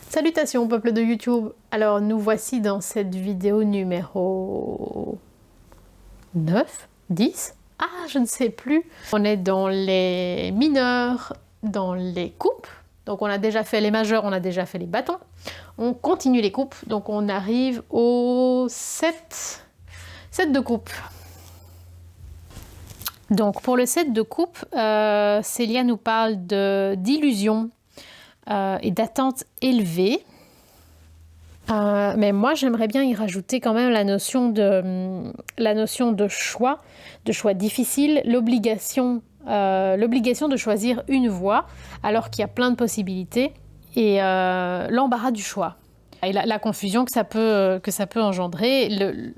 Salutations peuple de YouTube. Alors nous voici dans cette vidéo numéro 9, 10. Je ne sais plus. On est dans les mineurs, dans les coupes. Donc on a déjà fait les majeurs, on a déjà fait les bâtons. On continue les coupes. Donc on arrive au 7 de coupe. Donc pour le set de coupe, Célia nous parle d'illusion et d'attente élevée. Mais moi j'aimerais bien y rajouter quand même la notion de choix difficile, l'obligation de choisir une voie alors qu'il y a plein de possibilités et l'embarras du choix. Et la confusion que ça peut engendrer, je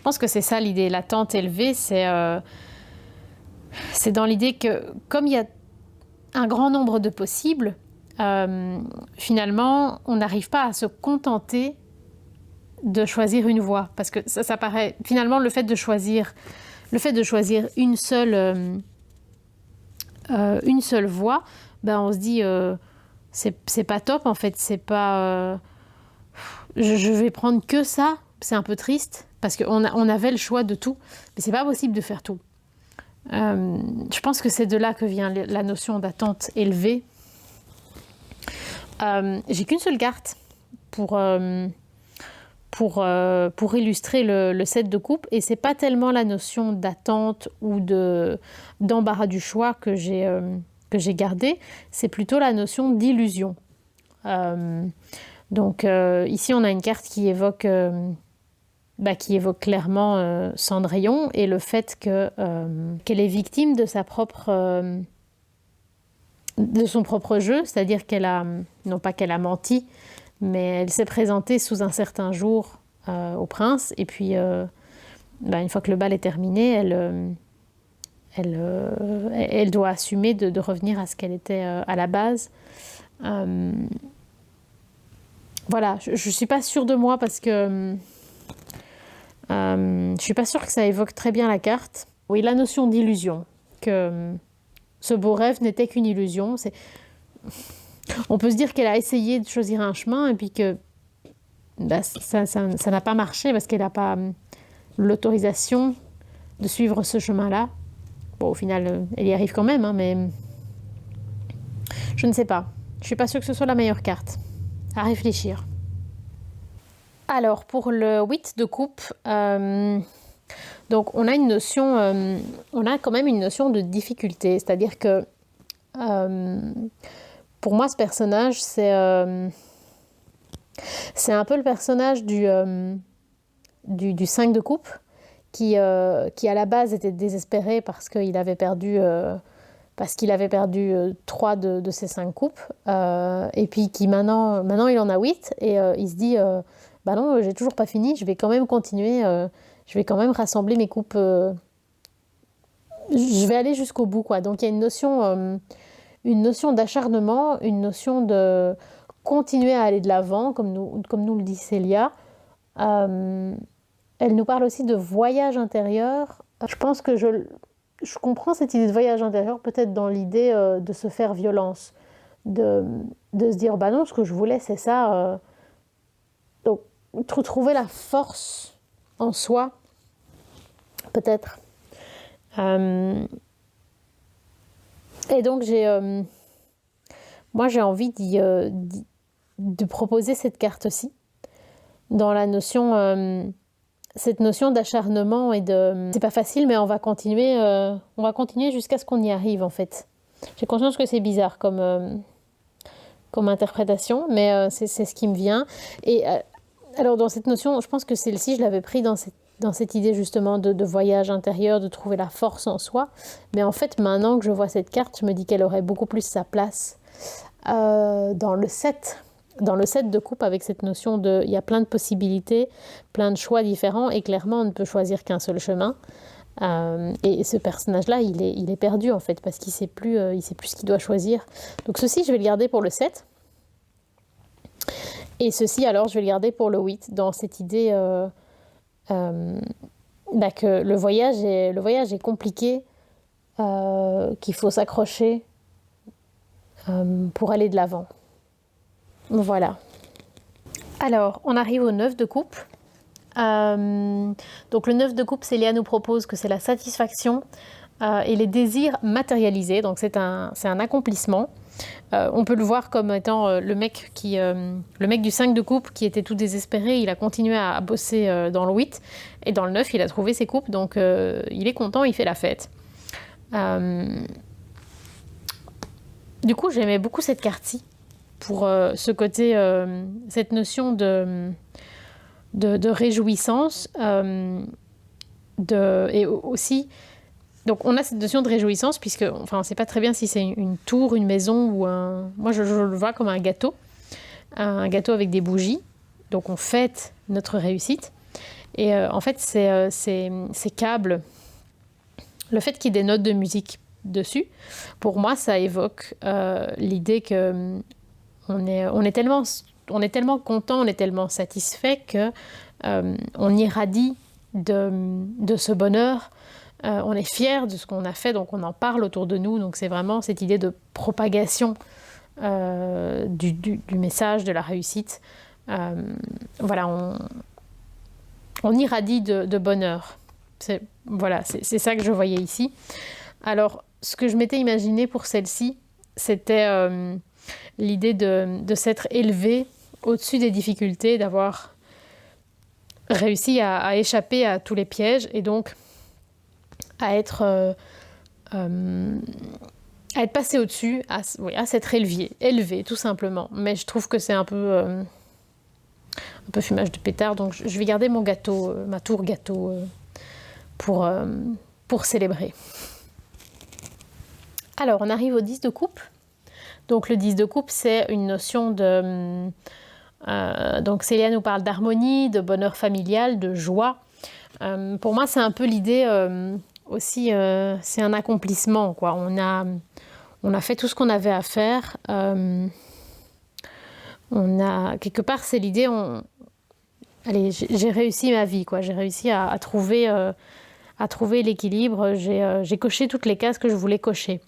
pense que c'est ça l'idée, l'attente élevée, c'est dans l'idée que comme il y a un grand nombre de possibles, finalement, on n'arrive pas à se contenter de choisir une voie. Parce que ça paraît... Finalement, le fait de choisir une seule voie, ben on se dit, c'est pas top en fait. C'est pas... je vais prendre que ça. C'est un peu triste. Parce qu'on avait le choix de tout. Mais c'est pas possible de faire tout. Je pense que c'est de là que vient la notion d'attente élevée. J'ai qu'une seule carte pour illustrer le set de coupe et c'est pas tellement la notion d'attente ou d'embarras du choix que j'ai gardé, c'est plutôt la notion d'illusion. Donc ici on a une carte qui évoque clairement Cendrillon et le fait qu'elle est victime de son propre jeu, c'est-à-dire non pas qu'elle a menti, mais elle s'est présentée sous un certain jour au prince, et puis une fois que le bal est terminé, elle doit assumer de revenir à ce qu'elle était à la base. Voilà, je ne suis pas sûre de moi parce que je suis pas sûre que ça évoque très bien la carte. Oui, la notion d'illusion, que ce beau rêve n'était qu'une illusion. On peut se dire qu'elle a essayé de choisir un chemin et puis que ça n'a pas marché parce qu'elle n'a pas l'autorisation de suivre ce chemin-là. Bon, au final, elle y arrive quand même, mais je ne sais pas. Je suis pas sûre que ce soit la meilleure carte. À réfléchir. Alors, pour le 8 de coupe, donc on a quand même une notion de difficulté. C'est-à-dire que pour moi, ce personnage, c'est un peu le personnage du 5 de coupe qui à la base était désespéré parce qu'il avait perdu 3 de ses 5 coupes et puis qui maintenant il en a 8 et il se dit non, j'ai toujours pas fini, je vais quand même continuer, je vais quand même rassembler mes coupes, je vais aller jusqu'au bout quoi. Donc il y a une notion d'acharnement, une notion de continuer à aller de l'avant, comme nous le dit Célia. Elle nous parle aussi de voyage intérieur. Je pense que je comprends cette idée de voyage intérieur, peut-être dans l'idée de se faire violence, de se dire non, ce que je voulais c'est ça. Donc trouver la force en soi, peut-être. Et donc moi j'ai envie de proposer cette carte-ci dans la notion, cette notion d'acharnement et c'est pas facile mais on va continuer jusqu'à ce qu'on y arrive en fait. J'ai conscience que c'est bizarre comme interprétation, mais c'est ce qui me vient. Et alors dans cette notion, je pense que celle-ci je l'avais pris dans cette idée justement de voyage intérieur, de trouver la force en soi. Mais en fait, maintenant que je vois cette carte, je me dis qu'elle aurait beaucoup plus sa place dans le set de coupe avec cette notion il y a plein de possibilités, plein de choix différents et clairement on ne peut choisir qu'un seul chemin. Et ce personnage-là, il est perdu en fait parce qu'il sait plus ce qu'il doit choisir. Donc ceci, je vais le garder pour le 7. Et ceci, alors, je vais le garder pour le 8, dans cette idée que le voyage est compliqué, qu'il faut s'accrocher pour aller de l'avant. Voilà. Alors, on arrive au 9 de coupe. Donc le 9 de coupe, Célia nous propose que c'est la satisfaction et les désirs matérialisés. Donc c'est un accomplissement. On peut le voir comme étant le mec du 5 de coupe qui était tout désespéré. Il a continué à bosser dans le 8. Et dans le 9, il a trouvé ses coupes. Donc il est content, il fait la fête. Du coup, j'aimais beaucoup cette carte-ci pour ce côté, cette notion de réjouissance. Et aussi, donc on a cette notion de réjouissance puisque, enfin, on ne sait pas très bien si c'est une tour, une maison ou un... Moi, je le vois comme un gâteau avec des bougies. Donc on fête notre réussite. Et en fait, ces câbles, le fait qu'il y ait des notes de musique dessus, pour moi, ça évoque l'idée que on est tellement content, on est tellement satisfait que on irradie de ce bonheur. On est fier de ce qu'on a fait, donc on en parle autour de nous. Donc c'est vraiment cette idée de propagation du message, de la réussite. Voilà, on irradie de bonheur. C'est ça que je voyais ici. Alors, ce que je m'étais imaginé pour celle-ci, c'était l'idée de s'être élevé au-dessus des difficultés, d'avoir réussi à échapper à tous les pièges et donc à être passé au-dessus, à s'être élevé tout simplement. Mais je trouve que c'est un peu fumage de pétard, donc je vais garder mon gâteau, ma tour gâteau pour célébrer. Alors, on arrive au 10 de coupe. Donc, le 10 de coupe, c'est une notion de... donc, Célia nous parle d'harmonie, de bonheur familial, de joie. Pour moi, c'est un peu l'idée aussi, c'est un accomplissement, quoi. On a fait tout ce qu'on avait à faire. Quelque part, c'est l'idée, allez, j'ai réussi ma vie, quoi. J'ai réussi à trouver l'équilibre. J'ai coché toutes les cases que je voulais cocher.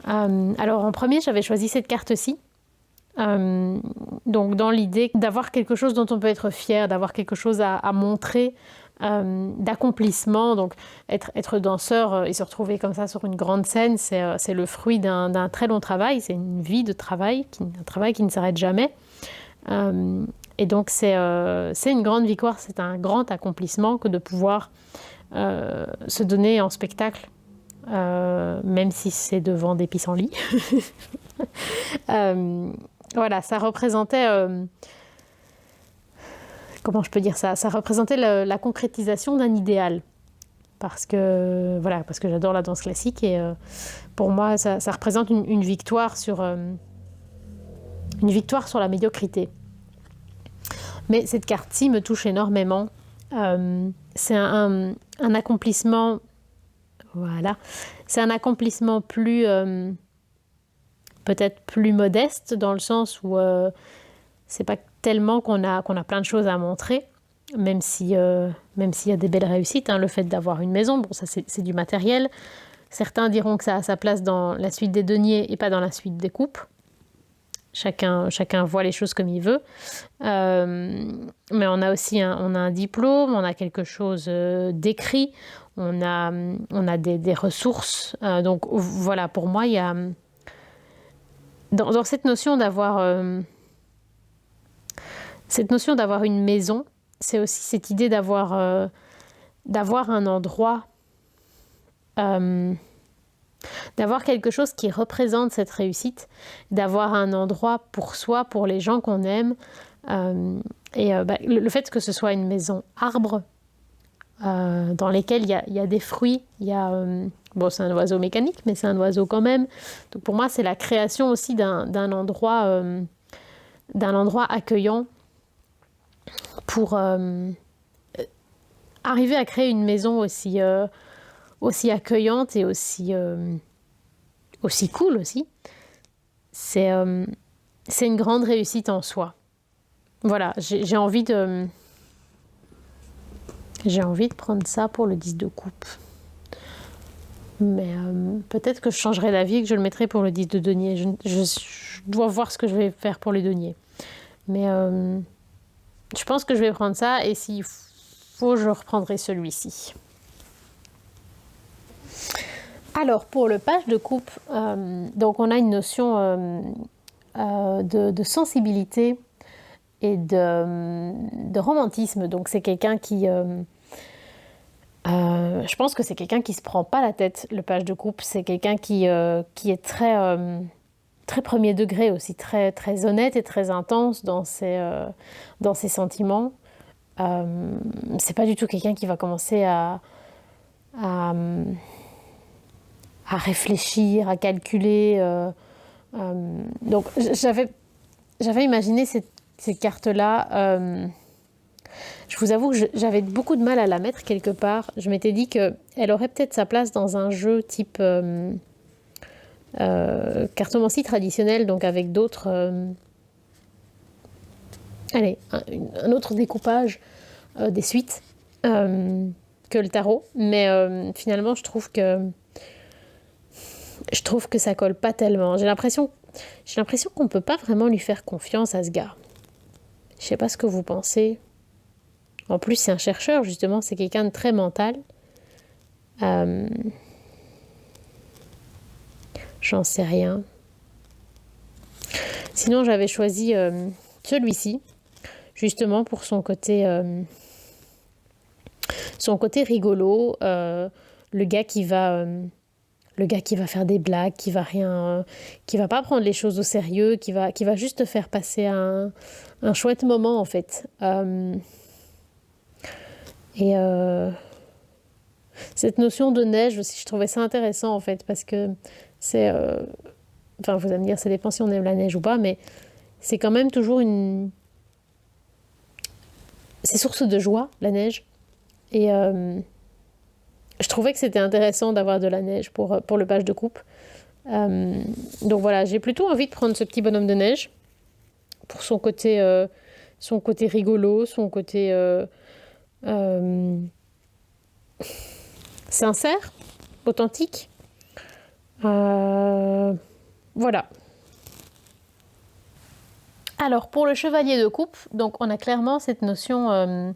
Alors en premier, j'avais choisi cette carte-ci. Donc dans l'idée d'avoir quelque chose dont on peut être fier, d'avoir quelque chose à montrer, d'accomplissement. Donc être danseur et se retrouver comme ça sur une grande scène, c'est le fruit d'un très long travail. C'est une vie de travail, un travail qui ne s'arrête jamais. Et donc c'est une grande victoire, c'est un grand accomplissement que de pouvoir se donner en spectacle. Même si c'est devant des pissenlits. Voilà, ça représentait... comment je peux dire ça? Ça représentait la concrétisation d'un idéal. Parce que j'adore la danse classique et pour moi, ça représente une victoire sur la médiocrité. Mais cette carte-ci me touche énormément. C'est un accomplissement... Voilà, c'est un accomplissement peut-être plus modeste dans le sens où c'est pas tellement qu'on a plein de choses à montrer, même s'il y a des belles réussites. Hein, le fait d'avoir une maison, bon, ça c'est du matériel. Certains diront que ça a sa place dans la suite des deniers et pas dans la suite des coupes. Chacun voit les choses comme il veut. Mais on a aussi un diplôme, on a quelque chose d'écrit, on a des ressources. Donc voilà, pour moi, il y a... Dans cette notion d'avoir une maison, c'est aussi cette idée d'avoir un endroit... d'avoir quelque chose qui représente cette réussite, d'avoir un endroit pour soi, pour les gens qu'on aime. Le fait que ce soit une maison arbre, dans lesquelles il y a des fruits, il y a... c'est un oiseau mécanique, mais c'est un oiseau quand même. Donc pour moi, c'est la création aussi d'un endroit accueillant pour arriver à créer une maison aussi accueillante et aussi cool aussi. C'est une grande réussite en soi. Voilà, j'ai envie de prendre ça pour le 10 de coupe. Mais peut-être que je changerai d'avis et que je le mettrai pour le 10 de denier. Je dois voir ce que je vais faire pour les deniers. Mais je pense que je vais prendre ça et s'il faut, je reprendrai celui-ci. Alors, pour le page de coupe, donc on a une notion de sensibilité et de romantisme. Donc, c'est quelqu'un qui... je pense que c'est quelqu'un qui se prend pas la tête, le page de coupe. C'est quelqu'un qui est très premier degré aussi, très, très honnête et très intense dans ses sentiments. C'est pas du tout quelqu'un qui va commencer à réfléchir, à calculer. Donc j'avais imaginé cette carte-là. Je vous avoue que j'avais beaucoup de mal à la mettre quelque part. Je m'étais dit qu'elle aurait peut-être sa place dans un jeu type cartomancie traditionnelle, donc avec d'autres... un autre découpage des suites que le tarot. Mais finalement, je trouve que ça colle pas tellement. J'ai l'impression qu'on peut pas vraiment lui faire confiance à ce gars. Je sais pas ce que vous pensez. En plus, c'est un chercheur, justement, c'est quelqu'un de très mental. J'en sais rien. Sinon, j'avais choisi celui-ci, justement pour son côté rigolo, le gars qui va faire des blagues, qui va pas prendre les choses au sérieux, qui va juste te faire passer un chouette moment en fait. Et cette notion de neige aussi, je trouvais ça intéressant en fait, parce que c'est... Enfin, vous allez me dire, ça dépend si on aime la neige ou pas, mais c'est quand même toujours c'est source de joie, la neige. Et je trouvais que c'était intéressant d'avoir de la neige pour le page de coupe. Donc voilà, j'ai plutôt envie de prendre ce petit bonhomme de neige pour son côté rigolo, son côté sincère, authentique. Voilà. Alors, pour le chevalier de coupe, donc on a clairement cette notion...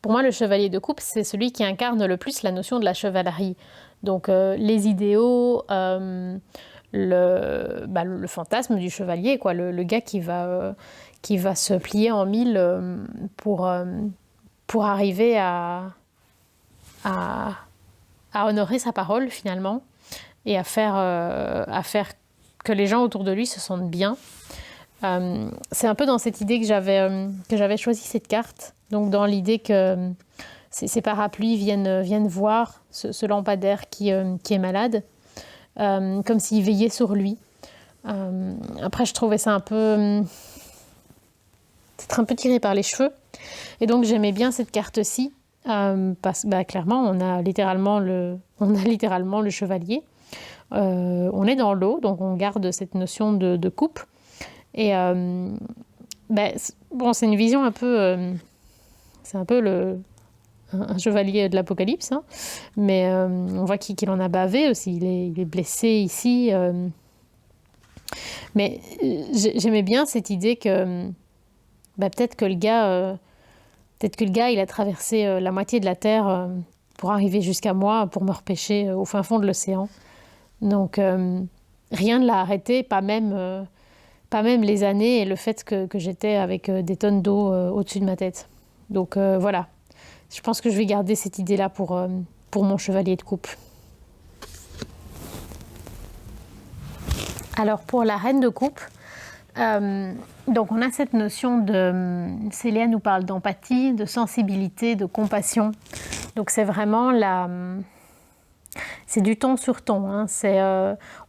pour moi, le chevalier de coupe, c'est celui qui incarne le plus la notion de la chevalerie. Donc, les idéaux, le fantasme du chevalier, quoi, le gars qui va se plier en mille pour arriver à honorer sa parole, finalement, et à faire que les gens autour de lui se sentent bien. C'est un peu dans cette idée que j'avais choisi cette carte. Donc dans l'idée que ces parapluies viennent voir ce lampadaire qui est malade, comme s'il veillait sur lui. Après, je trouvais ça peut-être un peu tiré par les cheveux. Et donc j'aimais bien cette carte-ci, parce que clairement, on a littéralement le chevalier. On est dans l'eau, donc on garde cette notion de coupe. Et c'est une vision un peu... c'est un peu un chevalier de l'Apocalypse, hein. Mais on voit qu'il en a bavé aussi, il est blessé ici. Mais j'aimais bien cette idée que peut-être que le gars, il a traversé la moitié de la Terre pour arriver jusqu'à moi, pour me repêcher au fin fond de l'océan. Donc rien ne l'a arrêté, pas même les années et le fait que j'étais avec des tonnes d'eau au-dessus de ma tête. Donc voilà, je pense que je vais garder cette idée-là pour mon chevalier de coupe. Alors pour la reine de coupe, donc on a cette notion Célia nous parle d'empathie, de sensibilité, de compassion. Donc c'est vraiment c'est du ton sur ton, hein.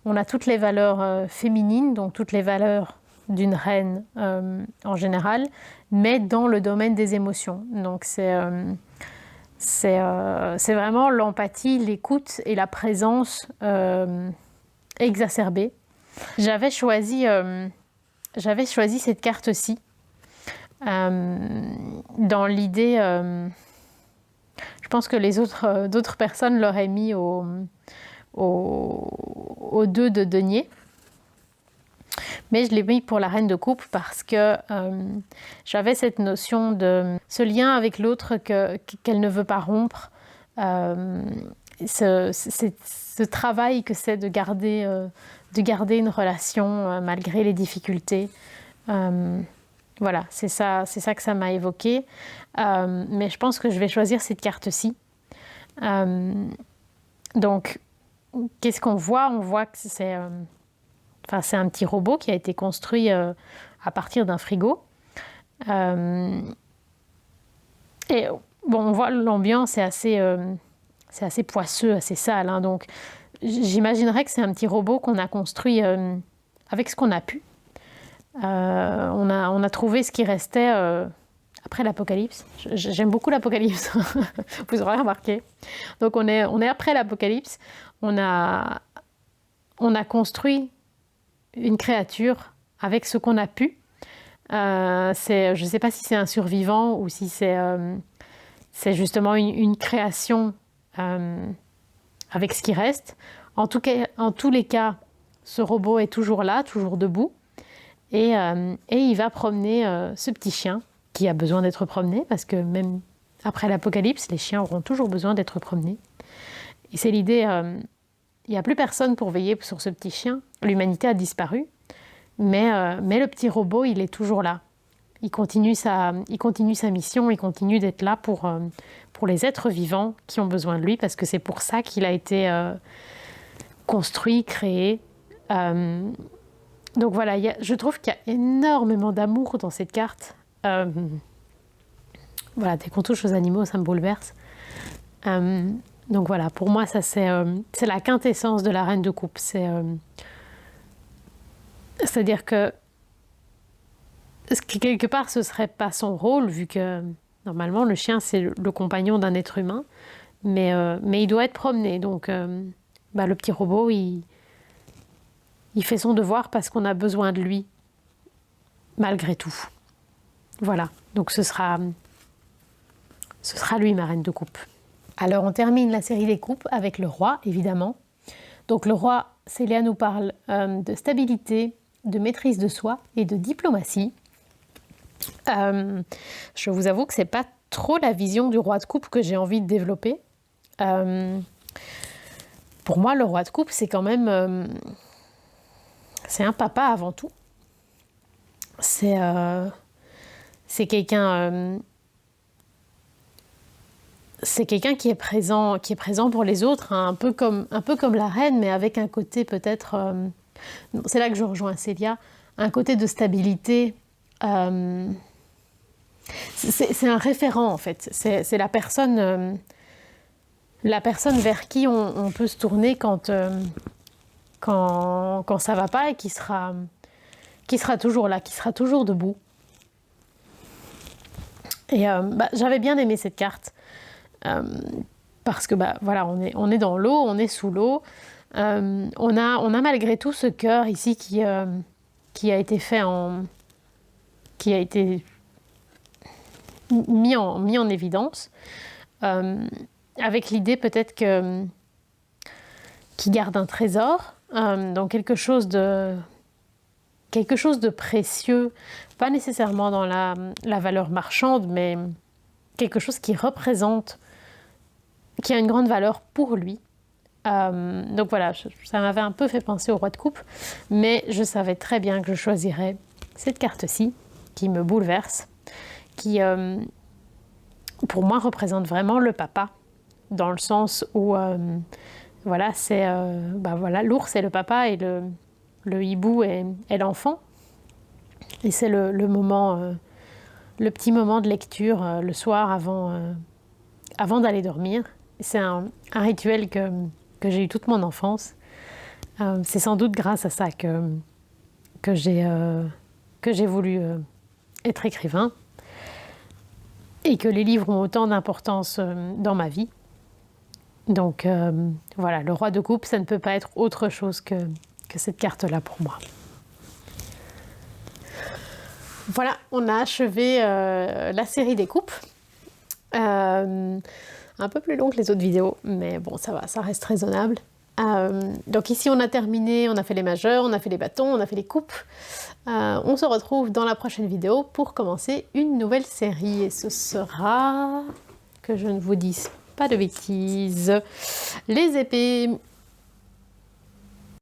On a toutes les valeurs féminines, donc toutes les valeurs d'une reine en général, mais dans le domaine des émotions. Donc c'est vraiment l'empathie, l'écoute et la présence exacerbée. J'avais choisi cette carte-ci dans l'idée... je pense que d'autres personnes l'auraient mis au au 2 de denier. Mais je l'ai mis pour la reine de coupe parce que j'avais cette notion de ce lien avec l'autre qu'elle ne veut pas rompre. Ce travail que c'est de garder une relation malgré les difficultés. Voilà, c'est ça que ça m'a évoqué. Mais je pense que je vais choisir cette carte-ci. Donc, qu'est-ce qu'on voit? On voit que c'est un petit robot qui a été construit à partir d'un frigo. Et bon, on voit l'ambiance est assez poisseux, assez sale. Hein, donc, j'imaginerais que c'est un petit robot qu'on a construit avec ce qu'on a pu. On a trouvé ce qui restait après l'apocalypse. J'aime beaucoup l'apocalypse, vous aurez remarqué. Donc, on est après l'apocalypse. On a construit une créature avec ce qu'on a pu. Je ne sais pas si c'est un survivant ou si c'est justement une création avec ce qui reste. En tous les cas, ce robot est toujours là, toujours debout. Et il va promener ce petit chien qui a besoin d'être promené parce que même après l'apocalypse, les chiens auront toujours besoin d'être promenés. Et c'est l'idée, il n'y a plus personne pour veiller sur ce petit chien. L'humanité a disparu, mais le petit robot, il est toujours là. Il continue sa mission, il continue d'être là pour les êtres vivants qui ont besoin de lui, parce que c'est pour ça qu'il a été construit, créé. Donc voilà, je trouve qu'il y a énormément d'amour dans cette carte. Voilà, dès qu'on touche aux animaux, ça me bouleverse. Donc voilà, pour moi, ça c'est la quintessence de la reine de coupe. C'est-à-dire que quelque part, ce serait pas son rôle, vu que normalement le chien c'est le compagnon d'un être humain, mais il doit être promené. Donc le petit robot, il fait son devoir parce qu'on a besoin de lui, malgré tout. Voilà, donc ce sera lui ma reine de coupe. Alors on termine la série des coupes avec le roi, évidemment. Donc le roi, Célia nous parle de stabilité, de maîtrise de soi et de diplomatie. Je vous avoue que c'est pas trop la vision du roi de coupe que j'ai envie de développer. Pour moi, le roi de coupe, c'est quand même... c'est un papa avant tout. C'est quelqu'un... c'est quelqu'un qui est présent pour les autres, hein, un peu comme la reine, mais avec un côté peut-être... c'est là que je rejoins Célia, un côté de stabilité. C'est un référent en fait. C'est la personne vers qui on peut se tourner quand ça va pas, et qui sera toujours là, qui sera toujours debout. Et j'avais bien aimé cette carte. Parce que voilà, on est dans l'eau, on est sous l'eau. On a malgré tout ce cœur ici qui a été mis en évidence, avec l'idée peut-être qu'il garde un trésor, donc quelque chose de précieux, pas nécessairement dans la valeur marchande, mais quelque chose qui représente, qui a une grande valeur pour lui. Donc voilà, ça m'avait un peu fait penser au roi de coupe, mais je savais très bien que je choisirais cette carte-ci, qui me bouleverse, qui pour moi représente vraiment le papa, dans le sens où voilà, c'est voilà, l'ours est le papa et le hibou est l'enfant, et c'est le petit moment de lecture le soir avant d'aller dormir. C'est un rituel que j'ai eu toute mon enfance. C'est sans doute grâce à ça que j'ai voulu être écrivain, et que les livres ont autant d'importance dans ma vie. Donc voilà, le roi de coupe, ça ne peut pas être autre chose que cette carte-là pour moi. Voilà, on a achevé la série des coupes. Un peu plus long que les autres vidéos, mais bon, ça va, ça reste raisonnable. Donc ici on a terminé, on a fait les majeurs, on a fait les bâtons, on a fait les coupes. On se retrouve dans la prochaine vidéo pour commencer une nouvelle série et ce sera, que je ne vous dise pas de bêtises, les épées.